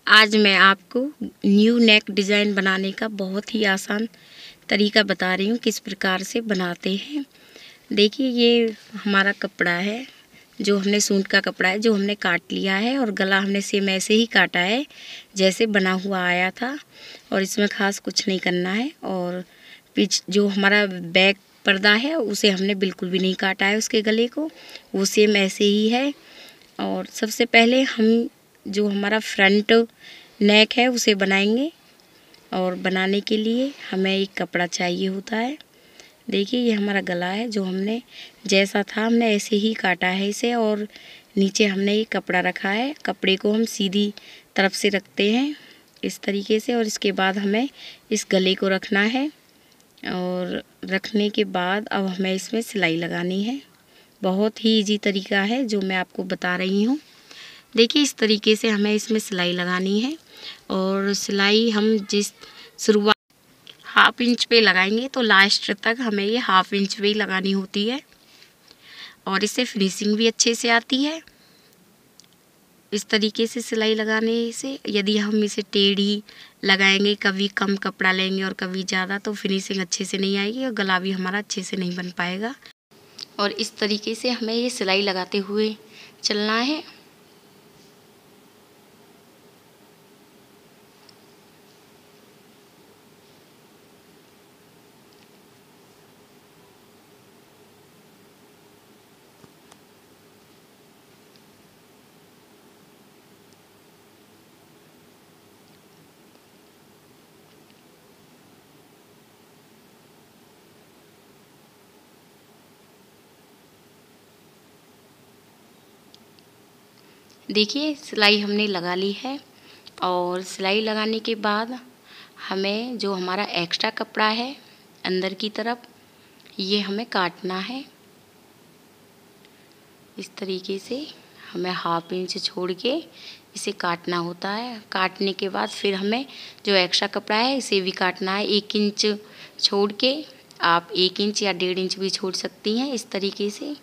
आज मैं आपको न्यू नेक डिज़ाइन बनाने का बहुत ही आसान तरीका बता रही हूँ किस प्रकार से बनाते हैं। देखिए ये हमारा कपड़ा है, जो हमने सूट का कपड़ा है, जो हमने काट लिया है और गला हमने सेम ऐसे ही काटा है जैसे बना हुआ आया था और इसमें ख़ास कुछ नहीं करना है। और जो हमारा बैक पर्दा है उसे हमने बिल्कुल भी नहीं काटा है, उसके गले को वो सेम ऐसे ही है। और सबसे पहले हम जो हमारा फ्रंट नेक है उसे बनाएंगे और बनाने के लिए हमें एक कपड़ा चाहिए होता है। देखिए ये हमारा गला है, जो हमने जैसा था हमने ऐसे ही काटा है इसे और नीचे हमने ये कपड़ा रखा है। कपड़े को हम सीधी तरफ से रखते हैं इस तरीके से और इसके बाद हमें इस गले को रखना है और रखने के बाद अब हमें इसमें सिलाई लगानी है। बहुत ही इजी तरीका है जो मैं आपको बता रही हूँ। देखिए इस तरीके से हमें इसमें सिलाई लगानी है और सिलाई हम जिस शुरुआत हाफ इंच पे लगाएंगे तो लास्ट तक हमें ये हाफ इंच पे ही लगानी होती है और इससे फिनिशिंग भी अच्छे से आती है। इस तरीके से सिलाई लगाने से यदि हम इसे टेढ़ी लगाएंगे, कभी कम कपड़ा लेंगे और कभी ज़्यादा, तो फिनिशिंग अच्छे से नहीं आएगी और गला भी हमारा अच्छे से नहीं बन पाएगा। और इस तरीके से हमें ये सिलाई लगाते हुए चलना है। देखिए सिलाई हमने लगा ली है और सिलाई लगाने के बाद हमें जो हमारा एक्स्ट्रा कपड़ा है अंदर की तरफ, ये हमें काटना है। इस तरीके से हमें हाफ इंच छोड़ के इसे काटना होता है। काटने के बाद फिर हमें जो एक्स्ट्रा कपड़ा है इसे भी काटना है 1 इंच छोड़ के। आप 1 इंच या 1.5 इंच भी छोड़ सकती हैं इस तरीके से।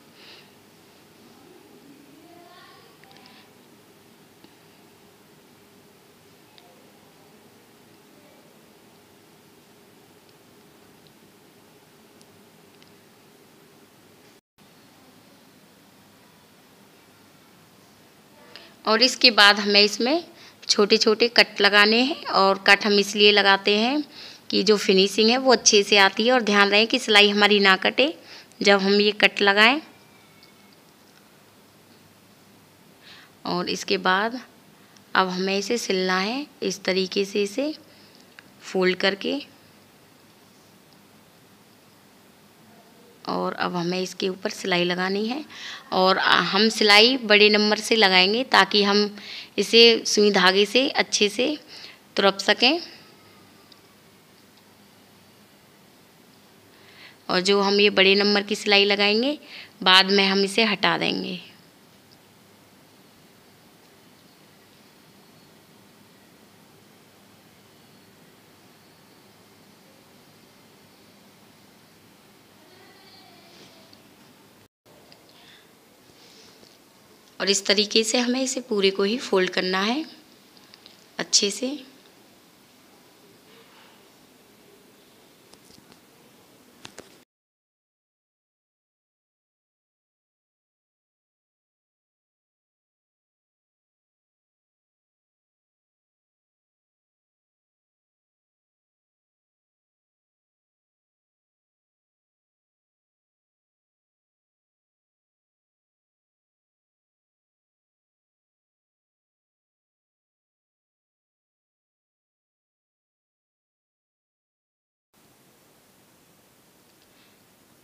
और इसके बाद हमें इसमें छोटे छोटे कट लगाने हैं और कट हम इसलिए लगाते हैं कि जो फिनिशिंग है वो अच्छे से आती है। और ध्यान रहे कि सिलाई हमारी ना कटे जब हम ये कट लगाएं। और इसके बाद अब हमें इसे सिलना है इस तरीके से, इसे फोल्ड करके। और अब हमें इसके ऊपर सिलाई लगानी है और हम सिलाई बड़े नंबर से लगाएंगे ताकि हम इसे सुई धागे से अच्छे से तुरप सकें। और जो हम ये बड़े नंबर की सिलाई लगाएंगे बाद में हम इसे हटा देंगे। और इस तरीके से हमें इसे पूरे को ही फोल्ड करना है अच्छे से।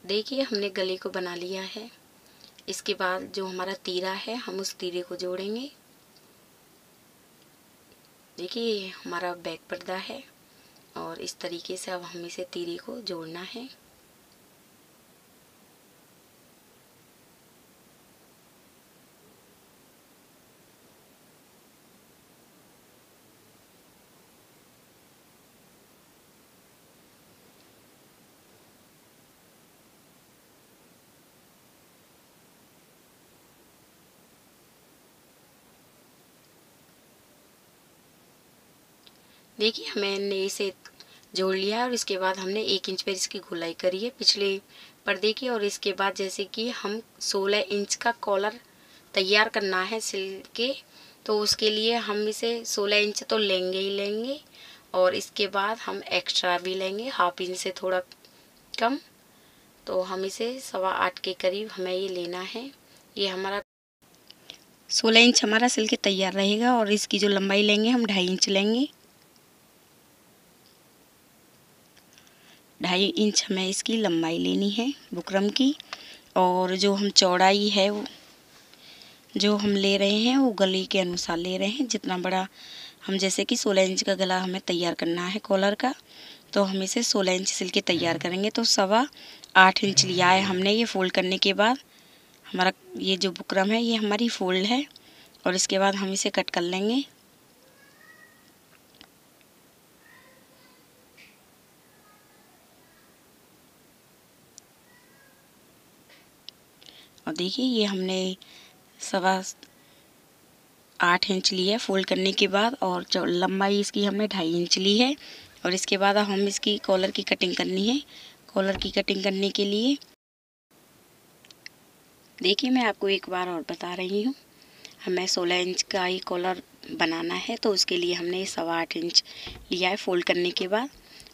देखिए हमने गले को बना लिया है। इसके बाद जो हमारा तीरा है हम उस तीरे को जोड़ेंगे। देखिए ये हमारा बैक पर्दा है और इस तरीके से अब हम इसे तीरे को जोड़ना है। देखिए हमने इसे जोड़ लिया है और इसके बाद हमने 1 इंच पर इसकी गोलाई करी है पिछले पर्दे की। और इसके बाद जैसे कि हम 16 इंच का कॉलर तैयार करना है सिल के, तो उसके लिए हम इसे 16 इंच तो लेंगे ही लेंगे और इसके बाद हम एक्स्ट्रा भी लेंगे 1/2 इंच से थोड़ा कम। तो हम इसे 8.25 के करीब हमें ये लेना है। ये हमारा 16 इंच हमारा सिल के तैयार रहेगा और इसकी जो लंबाई लेंगे हम 2.5 इंच लेंगे। 2.5 इंच हमें इसकी लंबाई लेनी है बुकरम की। और जो हम चौड़ाई है वो जो हम ले रहे हैं वो गले के अनुसार ले रहे हैं। जितना बड़ा हम जैसे कि 16 इंच का गला हमें तैयार करना है कॉलर का, तो हम इसे 16 इंच सिल के तैयार करेंगे। तो 8.25 इंच लिया है हमने ये फोल्ड करने के बाद। हमारा ये जो बुकरम है ये हमारी फोल्ड है और इसके बाद हम इसे कट कर लेंगे। और देखिए ये हमने 8.25 इंच ली है फोल्ड करने के बाद और लंबाई इसकी हमने 2.5 इंच ली है। और इसके बाद अब हम इसकी कॉलर की कटिंग करनी है। कॉलर की कटिंग करने के लिए देखिए मैं आपको एक बार और बता रही हूँ, हमें 16 इंच का ही कॉलर बनाना है, तो उसके लिए हमने 8.25 इंच लिया है फोल्ड करने के बाद।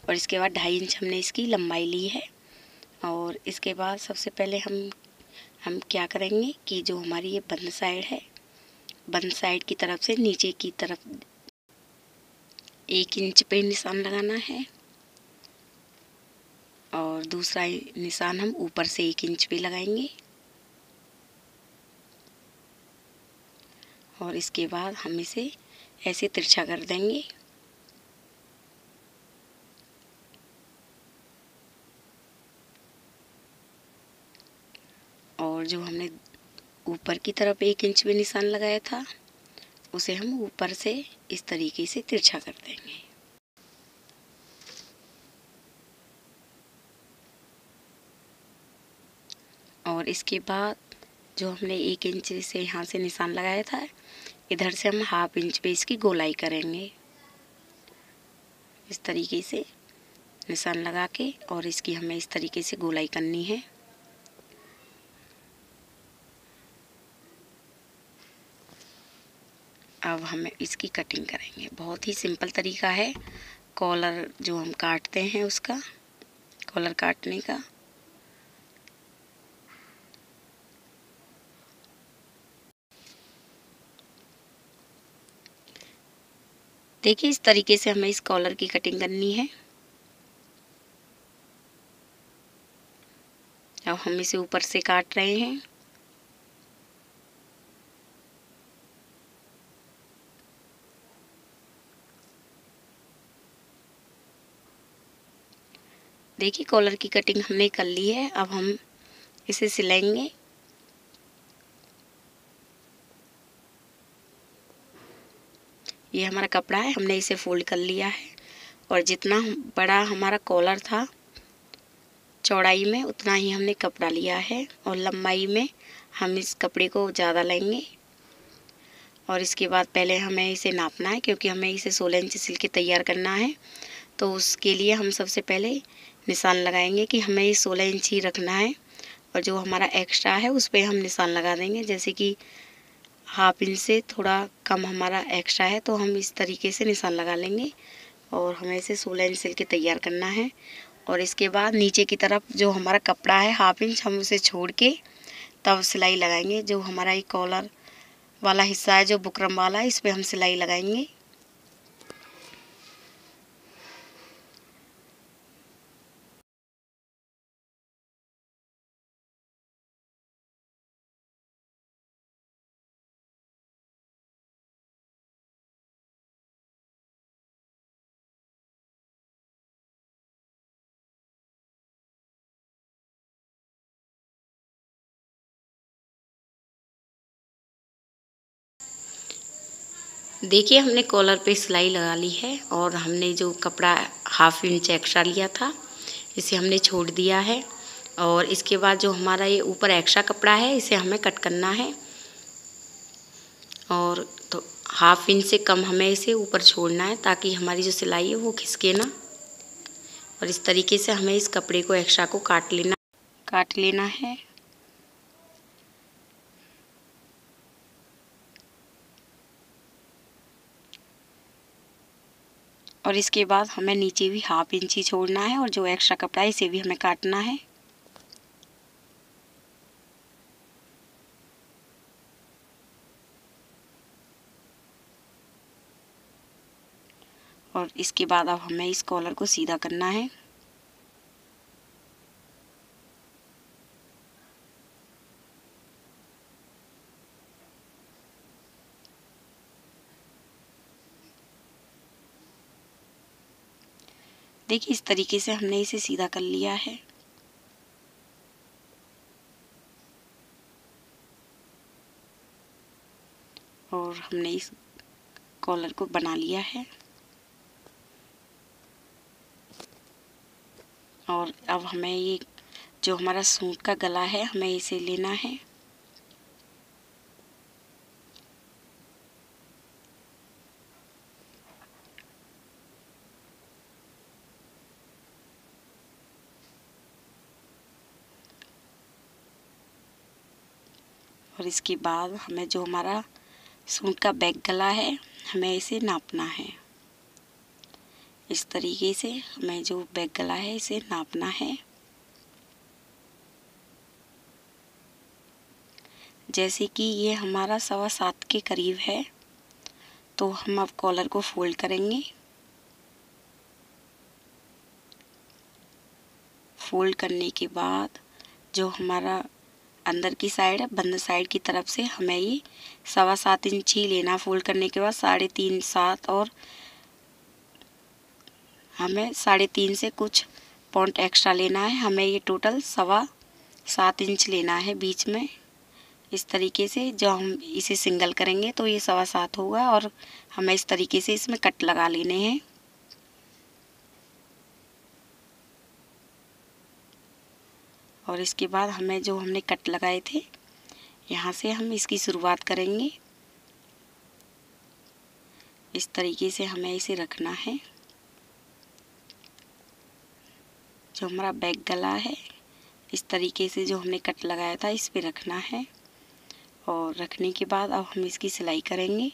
और इसके बाद 2.5 इंच हमने इसकी लंबाई ली है। और इसके बाद सबसे पहले हम क्या करेंगे कि जो हमारी ये बंद साइड है, बंद साइड की तरफ से नीचे की तरफ 1 इंच पे निशान लगाना है और दूसरा निशान हम ऊपर से 1 इंच पे लगाएंगे। और इसके बाद हम इसे ऐसे तिरछा कर देंगे। और जो हमने ऊपर की तरफ 1 इंच पे निशान लगाया था उसे हम ऊपर से इस तरीके से तिरछा कर देंगे। और इसके बाद जो हमने 1 इंच से यहाँ से निशान लगाया था, इधर से हम 1/2 इंच पे इसकी गोलाई करेंगे इस तरीके से निशान लगा के। और इसकी हमें इस तरीके से गोलाई करनी है। अब हमें इसकी कटिंग करेंगे। बहुत ही सिंपल तरीका है कॉलर जो हम काटते हैं उसका, कॉलर काटने का। देखिए इस तरीके से हमें इस कॉलर की कटिंग करनी है। अब हम इसे ऊपर से काट रहे हैं। देखिए कॉलर की कटिंग हमने कर ली है। अब हम इसे सिलाएंगे। ये हमारा कपड़ा है, हमने इसे फोल्ड कर लिया है और जितना बड़ा हमारा कॉलर था चौड़ाई में उतना ही हमने कपड़ा लिया है और लंबाई में हम इस कपड़े को ज़्यादा लेंगे। और इसके बाद पहले हमें इसे नापना है क्योंकि हमें इसे 16 इंच सिल के तैयार करना है। तो उसके लिए हम सबसे पहले निशान लगाएंगे कि हमें ये 16 इंच ही रखना है और जो हमारा एक्स्ट्रा है उस पर हम निशान लगा देंगे। जैसे कि 1/2 इंच से थोड़ा कम हमारा एक्स्ट्रा है तो हम इस तरीके से निशान लगा लेंगे और हमें इसे 16 इंच सिल के तैयार करना है। और इसके बाद नीचे की तरफ जो हमारा कपड़ा है 1/2 इंच हम उसे छोड़ के तब सिलाई लगाएंगे। जो हमारा ये कॉलर वाला हिस्सा है जो बुकरम वाला, इस पर हम सिलाई लगाएंगे। देखिए हमने कॉलर पे सिलाई लगा ली है और हमने जो कपड़ा 1/2 इंच एक्स्ट्रा लिया था इसे हमने छोड़ दिया है। और इसके बाद जो हमारा ये ऊपर एक्स्ट्रा कपड़ा है इसे हमें कट करना है। और तो हाफ इंच से कम हमें इसे ऊपर छोड़ना है ताकि हमारी जो सिलाई है वो खिसके ना। और इस तरीके से हमें इस कपड़े को एक्स्ट्रा को काट लेना है। और इसके बाद हमें नीचे भी हाफ इंच ही छोड़ना है और जो एक्स्ट्रा कपड़ा है इसे भी हमें काटना है। और इसके बाद अब हमें इस कॉलर को सीधा करना है। देखिए इस तरीके से हमने इसे सीधा कर लिया है। और हमने इस कॉलर को बना लिया है। और अब हमें ये जो हमारा सूट का गला है हमें इसे लेना है। और इसके बाद हमें जो हमारा सूट का बैक गला है हमें इसे नापना है। इस तरीके से हमें जो बैक गला है इसे नापना है। जैसे कि ये हमारा 7.25 के करीब है तो हम अब कॉलर को फोल्ड करेंगे। फोल्ड करने के बाद जो हमारा अंदर की साइड है बंद साइड की तरफ से हमें ये 7.25 इंच ही लेना। फोल्ड करने के बाद 3.5 7 और हमें 3.5 से कुछ पॉइंट एक्स्ट्रा लेना है। हमें ये टोटल 7.25 इंच लेना है बीच में। इस तरीके से जो हम इसे सिंगल करेंगे तो ये 7.25 होगा और हमें इस तरीके से इसमें कट लगा लेने हैं। और इसके बाद हमें जो हमने कट लगाए थे यहाँ से हम इसकी शुरुआत करेंगे। इस तरीके से हमें इसे रखना है। जो हमारा बैक गला है इस तरीके से जो हमने कट लगाया था इस पे रखना है। और रखने के बाद अब हम इसकी सिलाई करेंगे।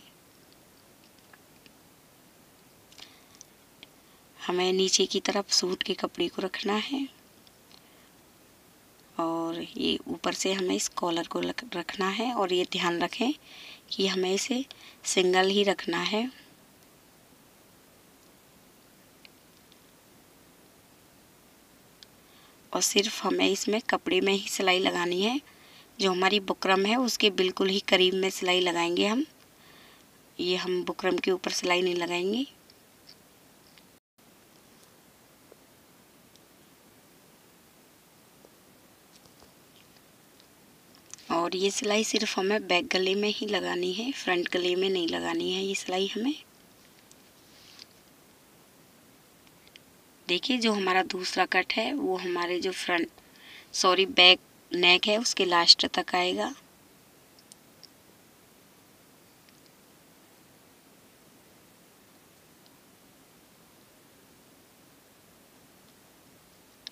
हमें नीचे की तरफ सूट के कपड़े को रखना है और ये ऊपर से हमें इस कॉलर को रखना है। और ये ध्यान रखें कि हमें इसे सिंगल ही रखना है। और सिर्फ हमें इसमें कपड़े में ही सिलाई लगानी है। जो हमारी बुकरम है उसके बिल्कुल ही करीब में सिलाई लगाएंगे हम। ये हम बुकरम के ऊपर सिलाई नहीं लगाएंगे। और ये सिलाई सिर्फ हमें बैक गले में ही लगानी है, फ्रंट गले में नहीं लगानी है ये सिलाई हमें। देखिए जो हमारा दूसरा कट है वो हमारे जो बैक नेक है उसके लास्ट तक आएगा।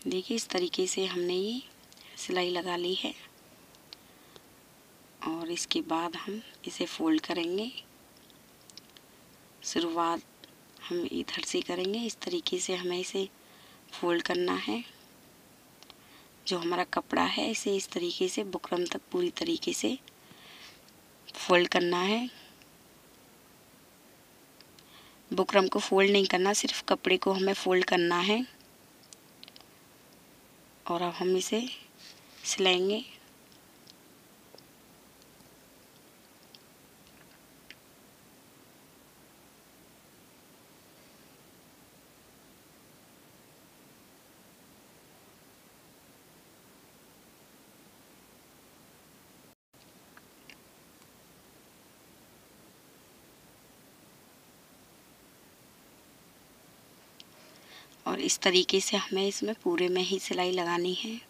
देखिए इस तरीके से हमने ये सिलाई लगा ली है। और इसके बाद हम इसे फोल्ड करेंगे। शुरुआत हम इधर से करेंगे। इस तरीके से हमें इसे फोल्ड करना है। जो हमारा कपड़ा है इसे इस तरीके से बुकरम तक पूरी तरीके से फोल्ड करना है। बुकरम को फोल्ड नहीं करना, सिर्फ कपड़े को हमें फोल्ड करना है। और अब हम इसे सिलाएंगे। और इस तरीके से हमें इसमें पूरे में ही सिलाई लगानी है।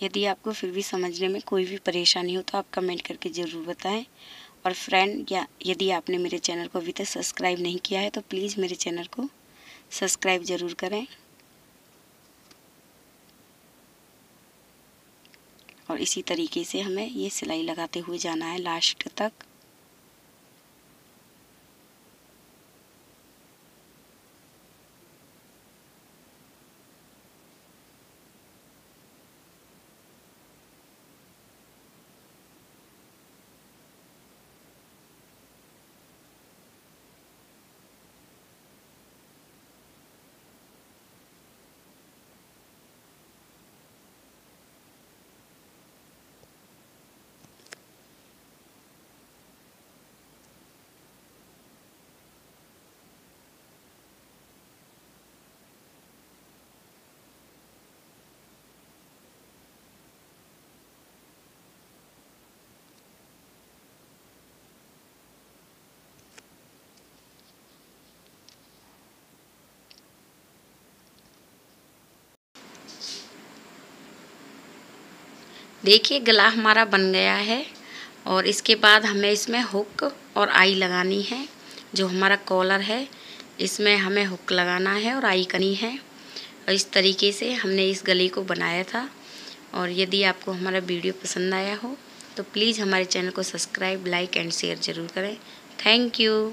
यदि आपको फिर भी समझने में कोई भी परेशानी हो तो आप कमेंट करके ज़रूर बताएं। और फ्रेंड, या यदि आपने मेरे चैनल को अभी तक सब्सक्राइब नहीं किया है तो प्लीज़ मेरे चैनल को सब्सक्राइब ज़रूर करें। और इसी तरीके से हमें ये सिलाई लगाते हुए जाना है लास्ट तक। देखिए गला हमारा बन गया है। और इसके बाद हमें इसमें हुक और आई लगानी है। जो हमारा कॉलर है इसमें हमें हुक लगाना है और आई करनी है। और इस तरीके से हमने इस गले को बनाया था। और यदि आपको हमारा वीडियो पसंद आया हो तो प्लीज़ हमारे चैनल को सब्सक्राइब, लाइक एंड शेयर ज़रूर करें। Thank you.